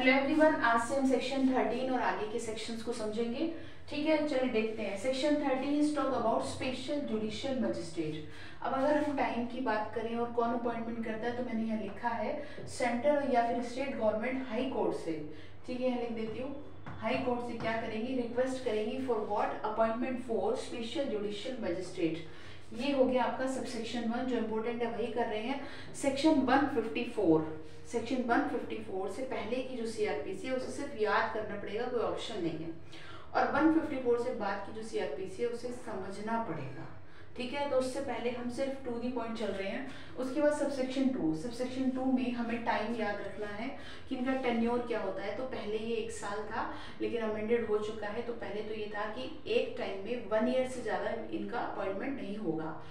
Hello everyone, आज से हम सेक्शन 13 और आगे के सेक्शंस को समझेंगे। ठीक है, चलिए देखते हैं। Section 13 is talk about special judicial magistrate. अब अगर हम टाइम की बात करें और कौन अपॉइंटमेंट करता है, तो मैंने यहाँ लिखा है सेंट्रल या फिर स्टेट गवर्नमेंट हाई कोर्ट से। ठीक है, यहाँ लिख देती हूँ। हाई कोर्ट से क्या करेंगी, रिक्वेस्ट करेंगी for what, appointment for special judicial magistrate. ये हो गया आपका सबसेक्शन 1, जो इम्पोर्टेंट है वही कर रहे हैं। सेक्शन 154, सेक्शन 154 से पहले की जो सीआरपीसी है उसे सिर्फ याद करना पड़ेगा, कोई ऑप्शन नहीं है। और 154 से बाद की जो सीआरपीसी है उसे समझना पड़ेगा। ठीक है, तो उससे पहले हम सिर्फ टू दी पॉइंट चल रहे हैं। उसके बाद सबसेक्शन 2, सबसेक्शन 2 में हमें टाइम याद रखना है कि इनका टेन्योर क्या होता है। तो पहले ये 1 साल था, लेकिन अमेंडेड हो चुका है। तो पहले तो ये था कि एक टाइम में 1 ईयर से ज़्यादा इनका अपॉइंटमेंट नहीं होगा।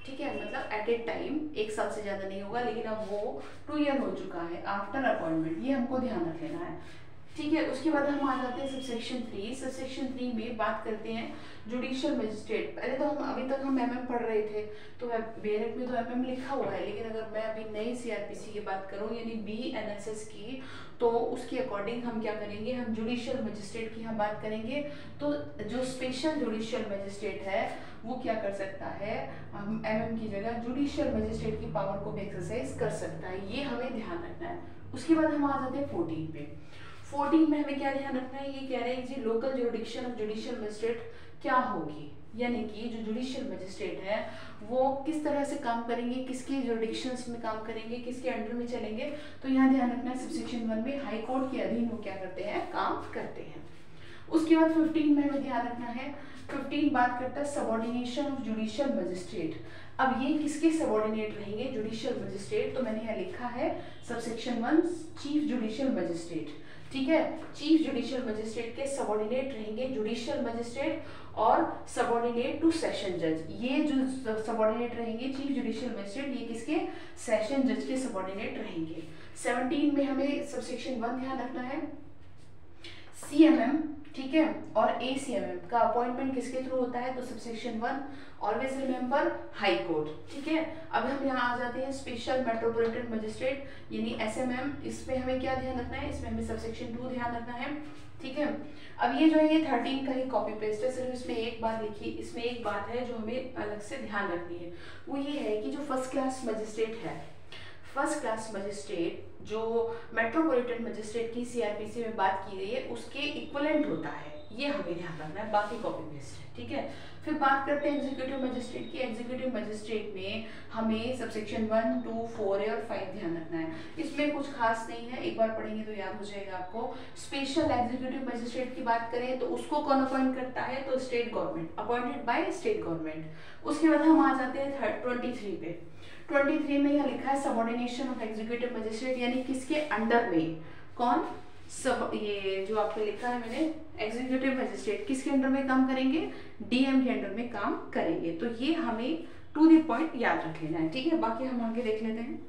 ठीक है, मतलब एट ए टाइम 1 साल से ज़्यादा नहीं होगा, लेकिन अब वो 2 ईयर हो चुका है आफ्टर अपॉइंटमेंट। ये हमको ध्यान रख लेना है। ठीक है, उसके बाद हम आ जाते हैं सबसेक्शन 3। सबसेक्शन 3 में बात करते हैं जुडिशियल मजिस्ट्रेट। पहले तो हम अभी तक हम एमएम पढ़ रहे थे, तो बेरेक में तो एमएम लिखा हुआ है, लेकिन अगर मैं अभी नई सीआरपीसी की बात करूं यानी बीएनएसएस की, तो उसके अकॉर्डिंग हम क्या करेंगे, हम जुडिशियल मजिस्ट्रेट की हम बात करेंगे। तो जो स्पेशल जुडिशियल मजिस्ट्रेट है वो क्या कर सकता है, हम एमएम की जगह जुडिशियल मजिस्ट्रेट की पावर को भी एक्सरसाइज कर सकता है। ये हमें ध्यान रखना है। उसके बाद हम आ जाते हैं 14 पे। 14 में हमें क्या ध्यान रखना है, ये कह रहे हैं कि local jurisdiction of judicial magistrate क्या होगी, यानी कि जो जुडिशियल मजिस्ट्रेट है वो किस तरह से काम करेंगे, किसके जुरिडिक्शंस में काम करेंगे, किसके अंडर में चलेंगे। तो यहाँ ध्यान रखना है सबसेक्शन 1 में हाई कोर्ट के अधीन वो क्या करते हैं, काम करते हैं। उसके बाद 15 में हमें ध्यान रखना है, 15 बात करता है सबऑर्डिनेशन ऑफ जुडिशियल मजिस्ट्रेट। अब ये किसके सबऑर्डिनेट रहेंगे, जुडिशियल मजिस्ट्रेट। तो मैंने यहाँ लिखा है सबसेक्शन 1 चीफ जुडिशियल मजिस्ट्रेट। ठीक है, चीफ जुडिशियल मजिस्ट्रेट के सबऑर्डिनेट रहेंगे जुडिशियल मजिस्ट्रेट और सबऑर्डिनेट टू सेशन जज। ये जो सबऑर्डिनेट रहेंगे चीफ जुडिशियल मजिस्ट्रेट, ये किसके, सेशन जज के सबऑर्डिनेट रहेंगे। 17 में हमें सबसेक्शन 1 ध्यान रखना है सीएमएम, ठीक है, और एसीएमएम का अपॉइंटमेंट किसके थ्रू होता है। तो subsection 1 always remember high court. ठीक है, अब हम यहाँ आ जाते हैं स्पेशल मेट्रोपॉलिटन मजिस्ट्रेट यानी एसएमएम। इसमें हमें क्या ध्यान रखना है, इसमें हमें सबसेक्शन 2 ध्यान रखना है। ठीक है, अब ये जो है ये 13 का ही कॉपी पेस्ट है, सिर्फ इसमें एक बात लिखी, इसमें एक बात है जो हमें अलग से ध्यान रखनी है। वो ये है कि जो फर्स्ट क्लास मजिस्ट्रेट है, फर्स्ट क्लास मजिस्ट्रेट जो मेट्रोपॉलिटन मजिस्ट्रेट की सीआरपीसी में बात की गई है उसके इक्विवेलेंट होता है, ये हमें ध्यान रखना है, बाकी कॉपी पेस्ट है। ठीक है, फिर बात करते हैं एग्जीक्यूटिव मजिस्ट्रेट की। एग्जीक्यूटिव मजिस्ट्रेट में हमें सबसेक्शन 1, 2, 4 और 5 ध्यान रखना है। इसमें कुछ खास नहीं है, एक बार पढ़ेंगे तो याद हो जाएगा आपको। स्पेशल एग्जीक्यूटिव मजिस्ट्रेट की बात करें तो उसको कौन अपॉइंट करता है, तो state government, appointed by state government. उसके बाद हम आ जाते हैं 23 पे। 23 में यह लिखा है सबऑर्डिनेशन ऑफ एग्जीक्यूटिव मजिस्ट्रेट, यानी किसके अंडर में, कौन, सब, ये जो आपको लिखा है मैंने, एग्जीक्यूटिव मजिस्ट्रेट किसके अंडर में काम करेंगे, डीएम के अंडर में काम करेंगे। तो ये हमें टू द पॉइंट याद रख लेना है। ठीक है, बाकी हम आगे देख लेते हैं।